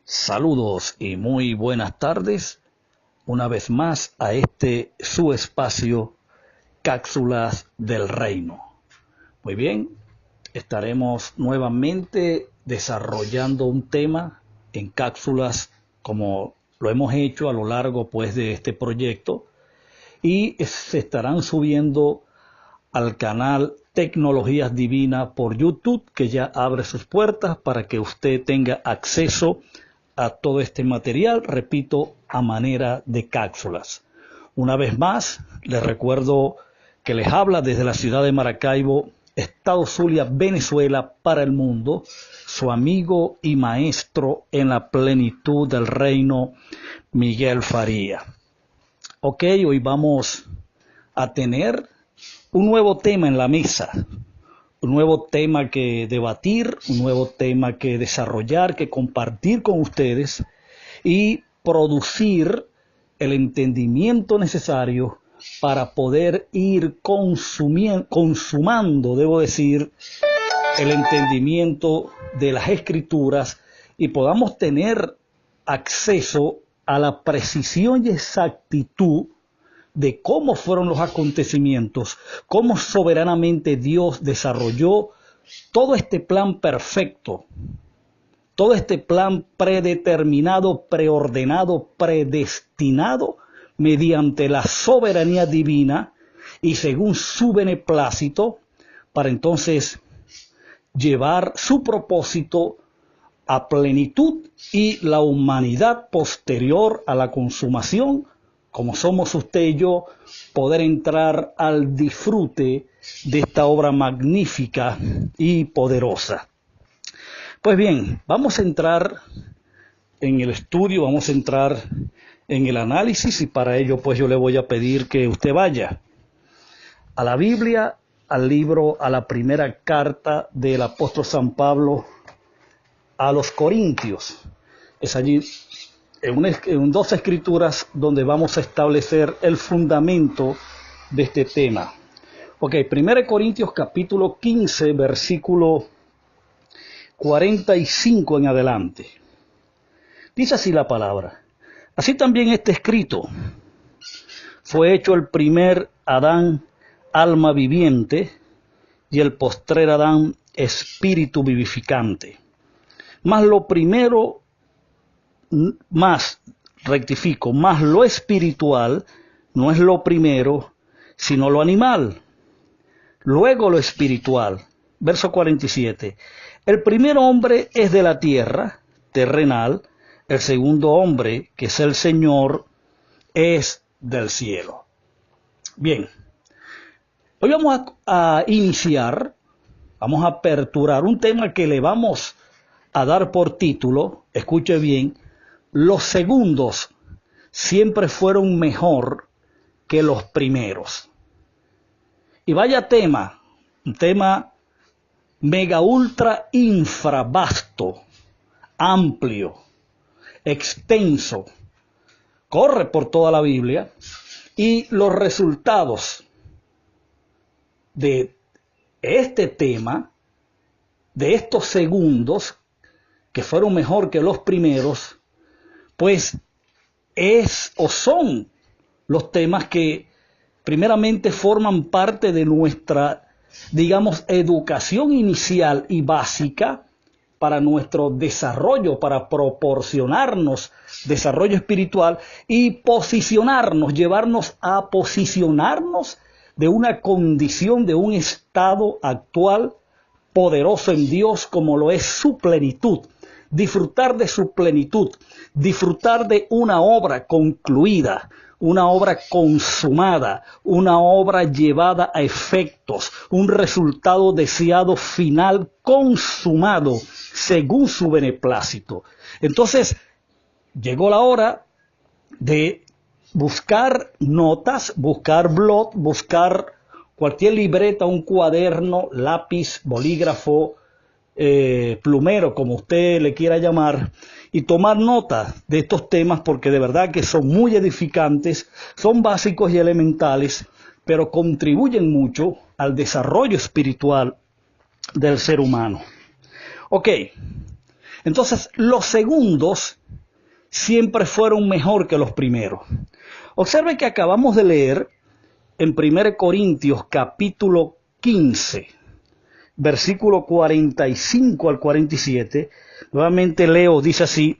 Saludos y muy buenas tardes, una vez más a su espacio Cápsulas del Reino. Muy bien, estaremos nuevamente desarrollando un tema en cápsulas como lo hemos hecho a lo largo de este proyecto y se estarán subiendo al canal Tecnologías Divinas por YouTube, que ya abre sus puertas para que usted tenga acceso a todo este material, repito, a manera de cápsulas. Una vez más, les recuerdo que les habla desde la ciudad de Maracaibo, Estado Zulia, Venezuela, para el mundo, su amigo y maestro en la plenitud del reino, Miguel Faría. Ok, hoy vamos a tener un nuevo tema en la mesa, un nuevo tema que debatir, un nuevo tema que desarrollar, que compartir con ustedes y producir el entendimiento necesario para poder ir consumando, debo decir, el entendimiento de las Escrituras y podamos tener acceso a la precisión y exactitud de cómo fueron los acontecimientos, cómo soberanamente Dios desarrolló todo este plan perfecto, todo este plan predeterminado, preordenado, predestinado mediante la soberanía divina y según su beneplácito, para entonces llevar su propósito a plenitud y la humanidad posterior a la consumación, como somos usted y yo, poder entrar al disfrute de esta obra magnífica y poderosa. Pues bien, vamos a entrar en el estudio, vamos a entrar en el análisis y para ello pues yo le voy a pedir que usted vaya a la Biblia, al libro, a la primera carta del apóstol San Pablo a los Corintios. Es allí en dos escrituras donde vamos a establecer el fundamento de este tema. Ok, 1 Corintios capítulo 15, versículo 45 en adelante. Dice así la palabra. Así también está escrito. Fue hecho el primer Adán alma viviente y el postrer Adán espíritu vivificante. Mas lo primero, más lo espiritual no es lo primero, sino lo animal. Luego lo espiritual. Verso 47. El primer hombre es de la tierra, terrenal. El segundo hombre, que es el Señor, es del cielo. Bien. Hoy vamos a iniciar, vamos a aperturar un tema que le vamos a dar por título, escuche bien, los segundos siempre fueron mejor que los primeros. Y vaya tema, un tema mega ultra infra vasto, amplio, extenso, corre por toda la Biblia y los resultados de este tema, de estos segundos que fueron mejor que los primeros, pues son los temas que primeramente forman parte de nuestra, digamos, educación inicial y básica para nuestro desarrollo, para proporcionarnos desarrollo espiritual y posicionarnos, llevarnos a posicionarnos de una condición, de un estado actual poderoso en Dios como lo es su plenitud. Disfrutar de su plenitud, disfrutar de una obra concluida, una obra consumada, una obra llevada a efectos, un resultado deseado final consumado según su beneplácito. Entonces, llegó la hora de buscar notas, buscar blog, buscar cualquier libreta, un cuaderno, lápiz, bolígrafo, plumero, como usted le quiera llamar, y tomar nota de estos temas porque de verdad que son muy edificantes, son básicos y elementales, pero contribuyen mucho al desarrollo espiritual del ser humano. Ok, Entonces, los segundos siempre fueron mejor que los primeros. Observe que acabamos de leer en 1 Corintios capítulo 15, versículo 45 al 47, nuevamente leo, dice así: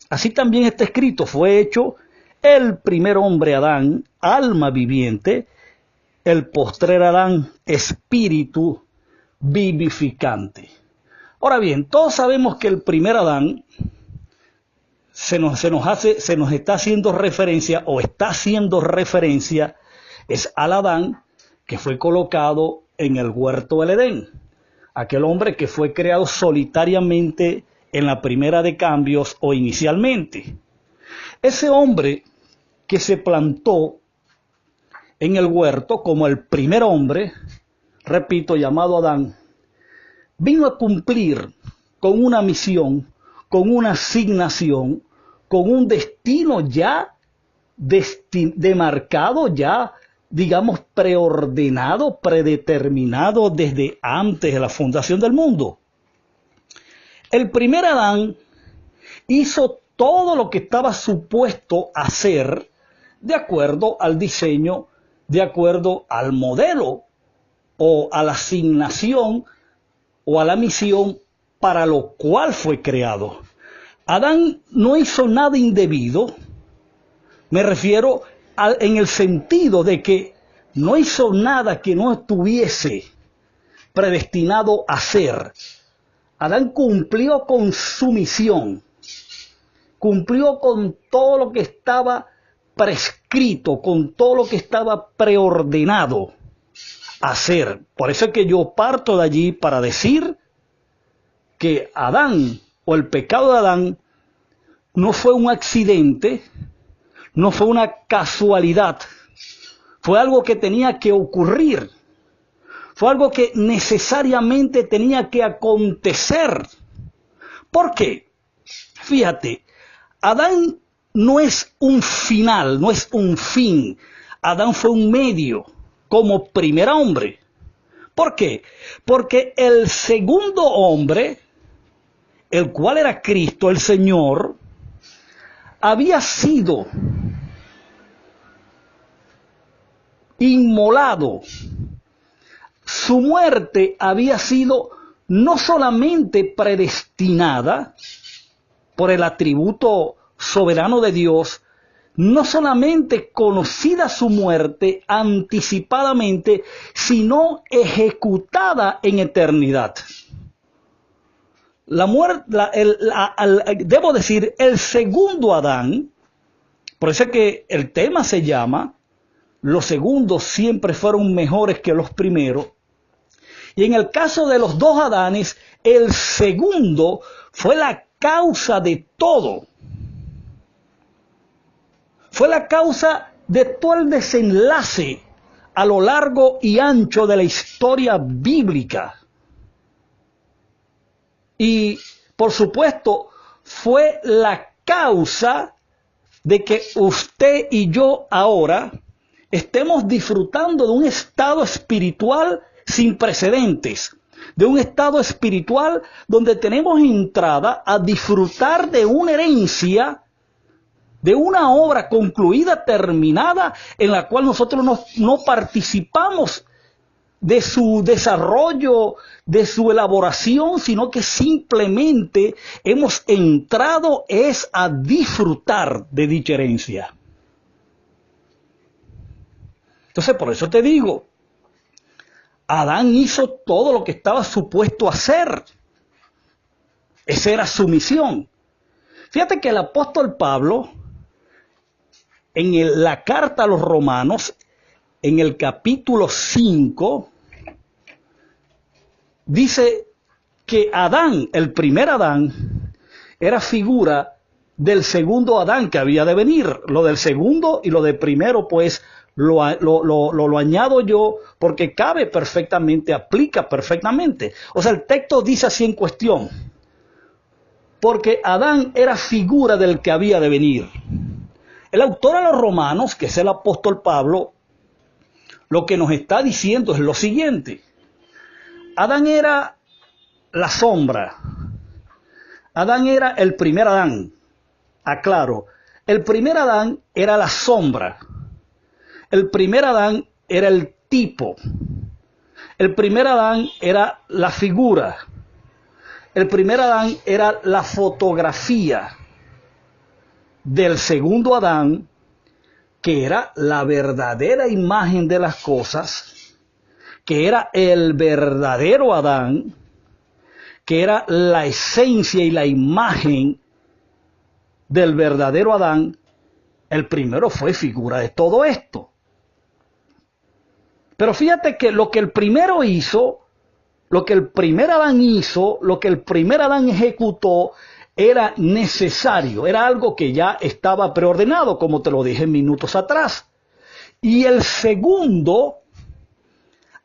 así también está escrito, fue hecho el primer hombre Adán, alma viviente, el postrer Adán, espíritu vivificante. Ahora bien, todos sabemos que el primer Adán se nos está haciendo referencia, o está haciendo referencia, es al Adán que fue colocado en el huerto del Edén. Aquel hombre que fue creado solitariamente en la primera de cambios o inicialmente. Ese hombre que se plantó en el huerto como el primer hombre, repito, llamado Adán, vino a cumplir con una misión, con una asignación, con un destino ya demarcado, ya, digamos, preordenado, predeterminado desde antes de la fundación del mundo. El primer Adán hizo todo lo que estaba supuesto a hacer de acuerdo al diseño, de acuerdo al modelo o a la asignación o a la misión para lo cual fue creado. Adán no hizo nada indebido, me refiero en el sentido de que no hizo nada que no estuviese predestinado a hacer. Adán cumplió con su misión, cumplió con todo lo que estaba prescrito, con todo lo que estaba preordenado a hacer. Por eso es que yo parto de allí para decir que Adán, o el pecado de Adán, no fue un accidente, no fue una casualidad, fue algo que tenía que ocurrir, fue algo que necesariamente tenía que acontecer. ¿Por qué? Fíjate, Adán no es un final, no es un fin. Adán fue un medio como primer hombre. ¿Por qué? Porque el segundo hombre, el cual era Cristo, el Señor, había sido inmolado. Su muerte había sido no solamente predestinada por el atributo soberano de Dios, no solamente conocida su muerte anticipadamente, sino ejecutada en eternidad. La muerte, debo decir, el segundo Adán, por eso es que el tema se llama los segundos siempre fueron mejores que los primeros. Y en el caso de los dos Adanes, el segundo fue la causa de todo. Fue la causa de todo el desenlace a lo largo y ancho de la historia bíblica. Y, por supuesto, fue la causa de que usted y yo ahora estemos disfrutando de un estado espiritual sin precedentes, de un estado espiritual donde tenemos entrada a disfrutar de una herencia, de una obra concluida, terminada, en la cual nosotros no participamos de su desarrollo, de su elaboración, sino que simplemente hemos entrado es a disfrutar de dicha herencia. Entonces, por eso te digo, Adán hizo todo lo que estaba supuesto a hacer. Esa era su misión. Fíjate que el apóstol Pablo, en la carta a los Romanos, en el capítulo 5, dice que Adán, el primer Adán, era figura del segundo Adán que había de venir. Lo del segundo y lo del primero, pues, lo añado yo porque cabe perfectamente, aplica perfectamente. O sea, el texto dice así en cuestión. Porque Adán era figura del que había de venir. El autor a los Romanos, que es el apóstol Pablo, lo que nos está diciendo es lo siguiente. Adán era la sombra. Adán era el primer Adán. Aclaro, el primer Adán era la sombra. El primer Adán era el tipo. El primer Adán era la figura. El primer Adán era la fotografía del segundo Adán, que era la verdadera imagen de las cosas, que era el verdadero Adán, que era la esencia y la imagen del verdadero Adán. El primero fue figura de todo esto. Pero fíjate que lo que el primero hizo, lo que el primer Adán hizo, lo que el primer Adán ejecutó, era necesario, era algo que ya estaba preordenado, como te lo dije minutos atrás. Y el segundo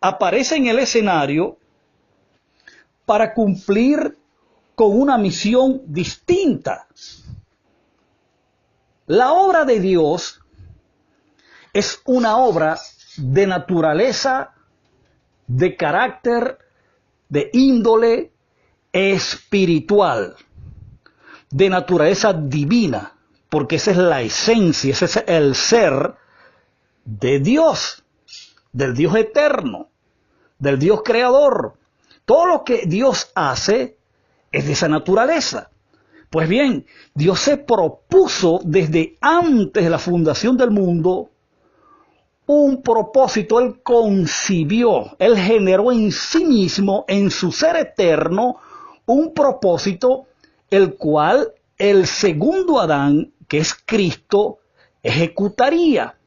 aparece en el escenario para cumplir con una misión distinta. La obra de Dios es una obra de naturaleza, de carácter, de índole espiritual, de naturaleza divina, porque esa es la esencia, ese es el ser de Dios, del Dios eterno, del Dios creador. Todo lo que Dios hace es de esa naturaleza. Pues bien, Dios se propuso desde antes de la fundación del mundo un propósito. Él concibió, Él generó en sí mismo, en su ser eterno, un propósito, el cual el segundo Adán, que es Cristo, ejecutaría,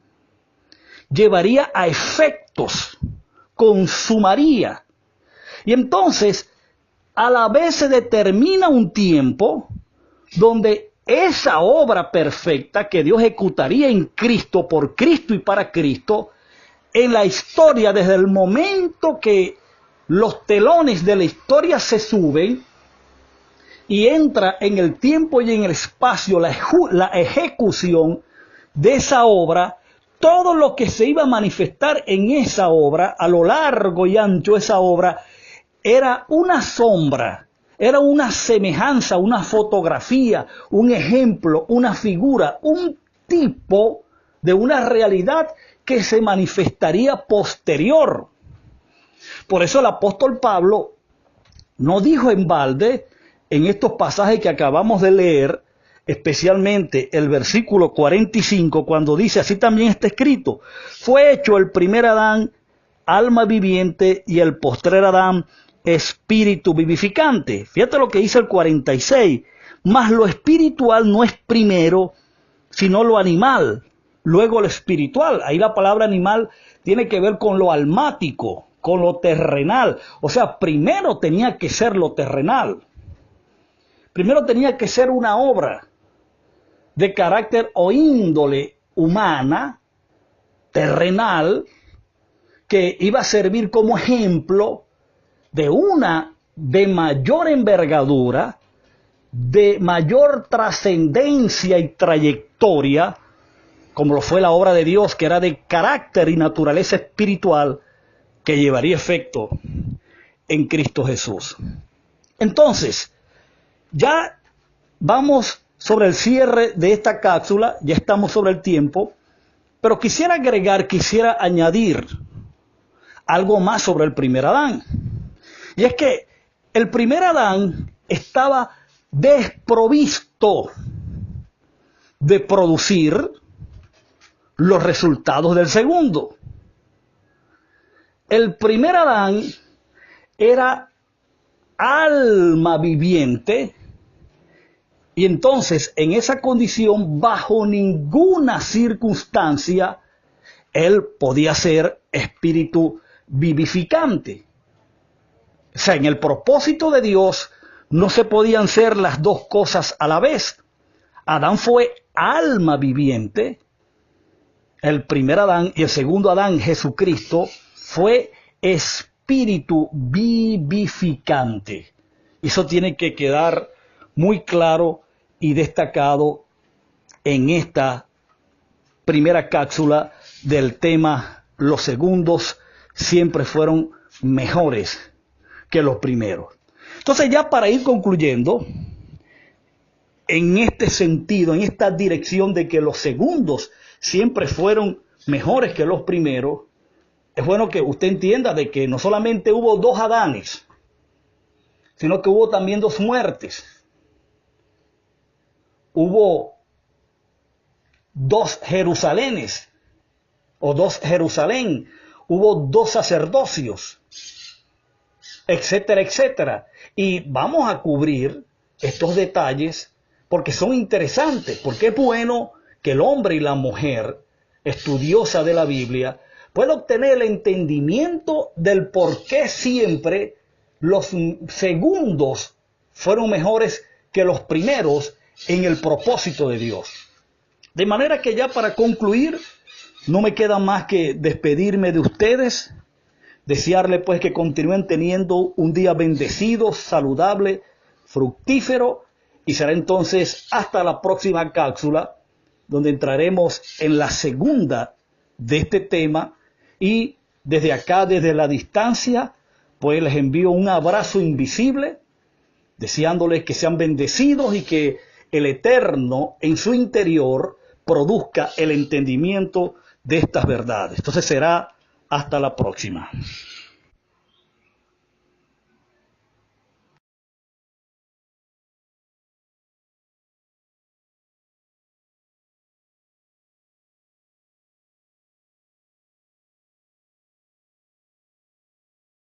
llevaría a efectos, consumaría. Y entonces, a la vez se determina un tiempo donde esa obra perfecta que Dios ejecutaría en Cristo, por Cristo y para Cristo, en la historia, desde el momento que los telones de la historia se suben y entra en el tiempo y en el espacio la ejecución de esa obra, todo lo que se iba a manifestar en esa obra, a lo largo y ancho de esa obra, era una sombra, era una semejanza, una fotografía, un ejemplo, una figura, un tipo de una realidad que se manifestaría posterior. Por eso el apóstol Pablo no dijo en balde en estos pasajes que acabamos de leer, especialmente el versículo 45, cuando dice, así también está escrito, fue hecho el primer Adán alma viviente y el postrer Adán espíritu vivificante. Fíjate lo que dice el 46, mas lo espiritual no es primero, sino lo animal, luego lo espiritual. Ahí la palabra animal tiene que ver con lo almático, con lo terrenal. O sea, primero tenía que ser lo terrenal. Primero tenía que ser una obra de carácter o índole humana, terrenal, que iba a servir como ejemplo de una de mayor envergadura, de mayor trascendencia y trayectoria, como lo fue la obra de Dios, que era de carácter y naturaleza espiritual, que llevaría efecto en Cristo Jesús. Entonces, ya vamos sobre el cierre de esta cápsula, ya estamos sobre el tiempo, pero quisiera añadir algo más sobre el primer Adán. Y es que el primer Adán estaba desprovisto de producir los resultados del segundo. El primer Adán era alma viviente y entonces en esa condición, bajo ninguna circunstancia, él podía ser espíritu vivificante. O sea, en el propósito de Dios no se podían ser las dos cosas a la vez. Adán fue alma viviente, el primer Adán, y el segundo Adán, Jesucristo, fue espíritu vivificante. Eso tiene que quedar muy claro y destacado en esta primera cápsula del tema los segundos siempre fueron mejores que los primeros. Entonces, ya para ir concluyendo, en este sentido, en esta dirección de que los segundos siempre fueron mejores que los primeros, es bueno que usted entienda de que no solamente hubo dos Adanes, sino que hubo también dos muertes. Hubo dos Jerusalenes o dos Jerusalén, hubo dos sacerdocios, etcétera, etcétera. Y vamos a cubrir estos detalles porque son interesantes, porque es bueno que el hombre y la mujer estudiosa de la Biblia pueda obtener el entendimiento del por qué siempre los segundos fueron mejores que los primeros en el propósito de Dios. De manera que ya para concluir, no me queda más que despedirme de ustedes, desearle pues que continúen teniendo un día bendecido, saludable, fructífero, y será entonces hasta la próxima cápsula, donde entraremos en la segunda de este tema, y desde acá, desde la distancia, pues les envío un abrazo invisible, deseándoles que sean bendecidos y que el Eterno en su interior produzca el entendimiento de estas verdades. Entonces será hasta la próxima.